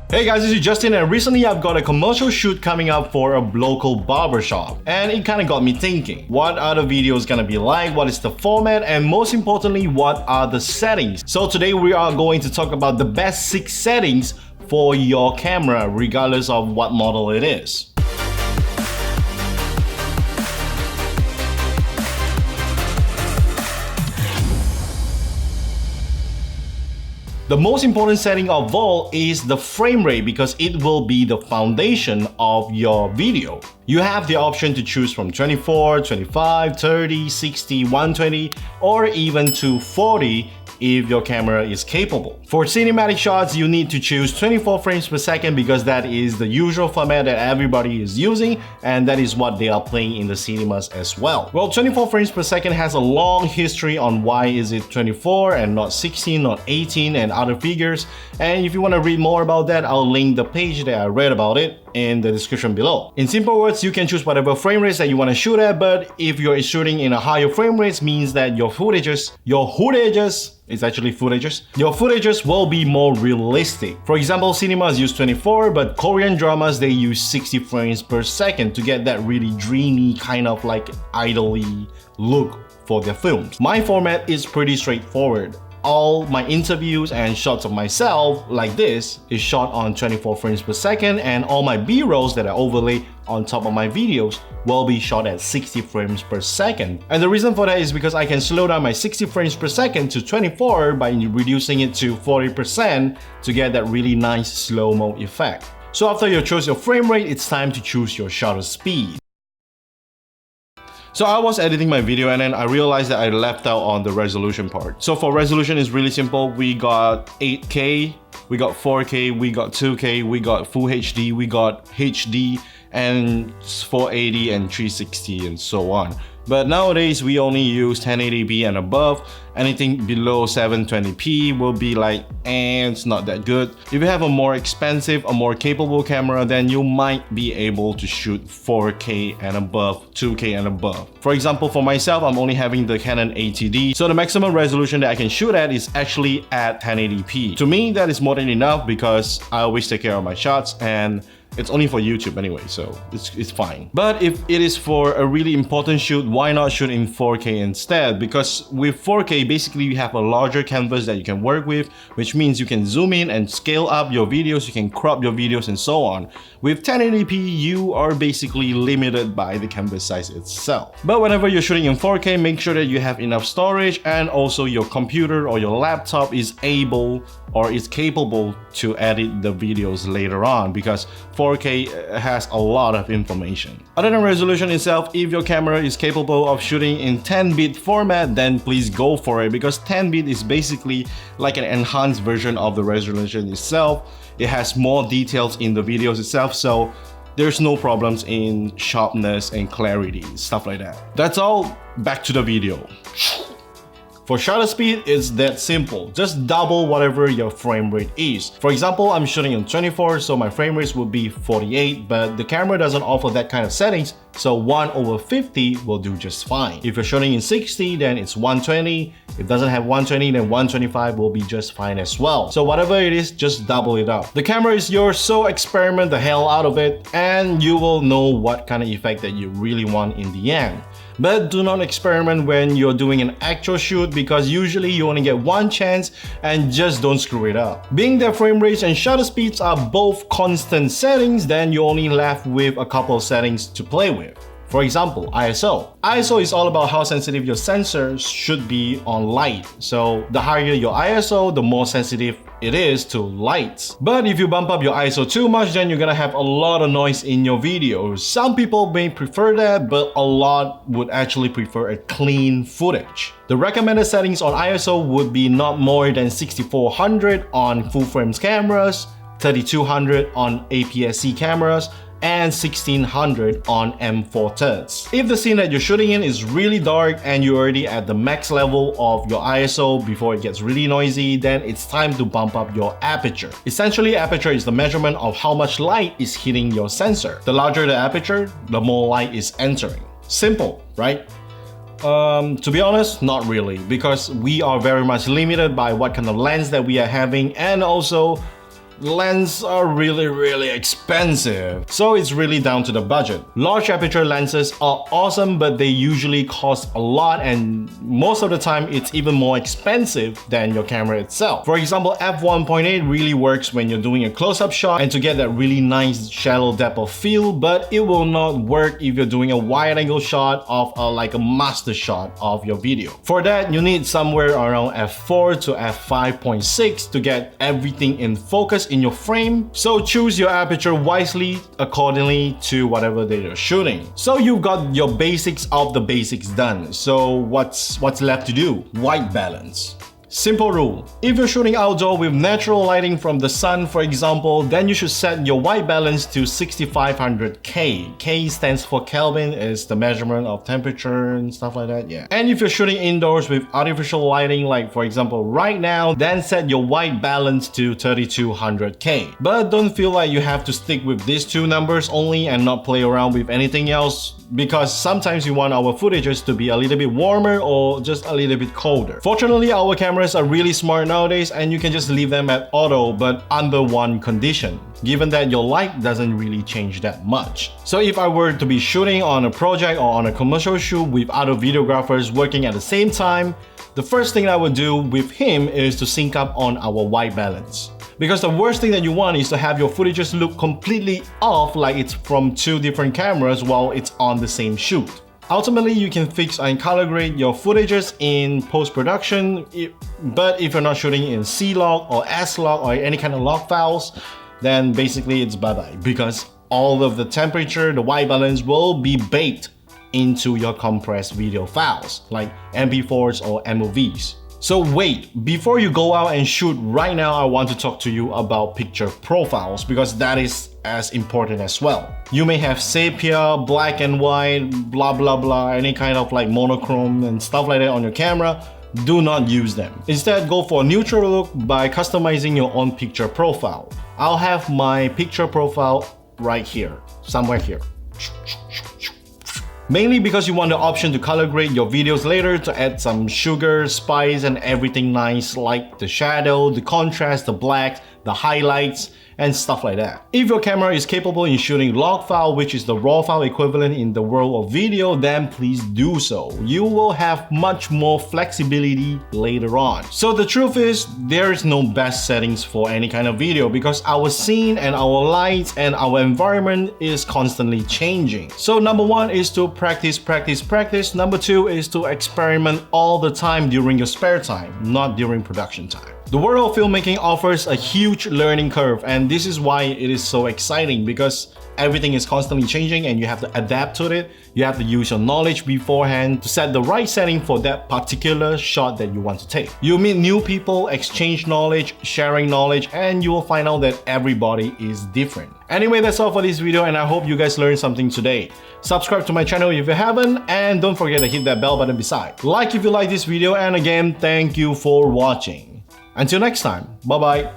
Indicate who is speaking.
Speaker 1: Hey guys, this is Justin, and recently I've got a commercial shoot coming up for a local barbershop, and it kind of got me thinking, what are the videos gonna be like, what is the format, and most importantly, what are the settings? So today we are going to talk about the best 6 settings for your camera regardless of what model it is. The most important setting of all is the frame rate because it will be the foundation of your video. You have the option to choose from 24, 25, 30, 60, 120, or even 240 if your camera is capable. For cinematic shots, you need to choose 24 frames per second because that is the usual format that everybody is using, and that is what they are playing in the cinemas as well. Well, 24 frames per second has a long history on why is it 24 and not 16, not 18 and other figures. And if you want to read more about that, I'll link the page that I read about it in the description below. In simple words, you can choose whatever frame rates that you want to shoot at, but if you're shooting in a higher frame rates, means that your footages will be more realistic. For example, cinemas use 24, but Korean dramas, they use 60 frames per second to get that really dreamy kind of like idly look for their films. My format is pretty straightforward. All my interviews and shots of myself like this is shot on 24 frames per second, and all my B-rolls that I overlay on top of my videos will be shot at 60 frames per second. And the reason for that is because I can slow down my 60 frames per second to 24 by reducing it to 40% to get that really nice slow-mo effect. So after you choose your frame rate, it's time to choose your shutter speed. So I was editing my video and then I realized that I left out on the resolution part. So for resolution, it's really simple. We got 8K, we got 4K, we got 2K, we got Full HD, we got HD, and 480 and 360 and so on. But nowadays we only use 1080p and above. Anything below 720p will be like, it's not that good. If you have a more expensive, a more capable camera, then you might be able to shoot 4K and above, 2K and above. For example, for myself, I'm only having the Canon 80D, so the maximum resolution that I can shoot at is actually at 1080p. To me, that is more than enough because I always take care of my shots, and it's only for YouTube anyway, so it's fine. But if it is for a really important shoot, why not shoot in 4K instead? Because with 4K, basically you have a larger canvas that you can work with, which means you can zoom in and scale up your videos, you can crop your videos and so on. With 1080p, you are basically limited by the canvas size itself. But whenever you're shooting in 4K, make sure that you have enough storage and also your computer or your laptop is able or is capable to edit the videos later on, because 4K has a lot of information. Other than resolution itself, if your camera is capable of shooting in 10-bit format, then please go for it, because 10-bit is basically like an enhanced version of the resolution itself. It has more details in the videos itself, so there's no problems in sharpness and clarity, stuff like that. That's all, back to the video. For shutter speed, it's that simple. Just double whatever your frame rate is. For example, I'm shooting on 24, so my frame rate would be 48, but the camera doesn't offer that kind of settings, so 1/50 will do just fine. If you're shooting in 60, then it's 120. If it doesn't have 120, then 125 will be just fine as well. So whatever it is, just double it up. The camera is yours, so experiment the hell out of it, and you will know what kind of effect that you really want in the end. But do not experiment when you're doing an actual shoot, because usually you only get one chance, and just don't screw it up. Being that frame rates and shutter speeds are both constant settings, then you're only left with a couple of settings to play with. For example, ISO. ISO is all about how sensitive your sensor should be on light. So the higher your ISO, the more sensitive it is to lights. But if you bump up your ISO too much, then you're gonna have a lot of noise in your videos. Some people may prefer that, but a lot would actually prefer a clean footage. The recommended settings on ISO would be not more than 6400 on full frames cameras, 3200 on APS-C cameras, and 1600 on M4 If the scene that you're shooting in is really dark and you're already at the max level of your ISO before it gets really noisy, then it's time to bump up your aperture. Essentially, aperture is the measurement of how much light is hitting your sensor. The larger the aperture, the more light is entering. Simple, right? To be honest, not really, because we are very much limited by what kind of lens that we are having, and also lenses are really expensive, so it's really down to the budget. Large aperture lenses are awesome, but they usually cost a lot, and most of the time it's even more expensive than your camera itself. For example, f1.8 really works when you're doing a close-up shot and to get that really nice shallow depth of field, but it will not work if you're doing a wide-angle shot of like a master shot of your video. For that, you need somewhere around f4 to f5.6 to get everything in focus in your frame, so choose your aperture wisely accordingly to whatever that you're shooting. So you've got your basics of the basics done, so what's left to do? White balance. Simple rule. If you're shooting outdoor with natural lighting from the sun, for example, then you should set your white balance to 6500 K. K stands for Kelvin, is the measurement of temperature and stuff like that, yeah. And if you're shooting indoors with artificial lighting, like for example right now, then set your white balance to 3200 K. But don't feel like you have to stick with these two numbers only and not play around with anything else, because sometimes you want our footages to be a little bit warmer or just a little bit colder. Fortunately, our cameras are really smart nowadays and you can just leave them at auto, but under one condition, given that your light doesn't really change that much. So if I were to be shooting on a project or on a commercial shoot with other videographers working at the same time, the first thing I would do with him is to sync up on our white balance. Because the worst thing that you want is to have your footages look completely off, like it's from two different cameras while it's on the same shoot. Ultimately, you can fix and color grade your footages in post-production, but if you're not shooting in C-Log or S-Log or any kind of log files, then basically it's bye-bye, because all of the temperature, the white balance will be baked into your compressed video files, like MP4s or MOVs. So wait, before you go out and shoot right now, I want to talk to you about picture profiles, because that is as important as well. You may have sepia, black and white, blah blah blah, any kind of like monochrome and stuff like that on your camera. Do not use them. Instead, go for a neutral look by customizing your own picture profile. I'll have my picture profile right here, somewhere here. Mainly because you want the option to color grade your videos later to add some sugar, spice, and everything nice, like the shadow, the contrast, the black, the highlights, and stuff like that. If your camera is capable in shooting log file, which is the raw file equivalent in the world of video, then please do so. You will have much more flexibility later on. So the truth is, there is no best settings for any kind of video, because our scene and our lights and our environment is constantly changing. So number one is to practice. Number two is to experiment all the time during your spare time, not during production time. The world of filmmaking offers a huge learning curve, and this is why it is so exciting, because everything is constantly changing and you have to adapt to it. You have to use your knowledge beforehand to set the right setting for that particular shot that you want to take. You'll meet new people, exchange knowledge, sharing knowledge, and you will find out that everybody is different. Anyway, that's all for this video, and I hope you guys learned something today. Subscribe to my channel if you haven't, and don't forget to hit that bell button beside. Like if you like this video, and again, thank you for watching. Until next time, bye bye.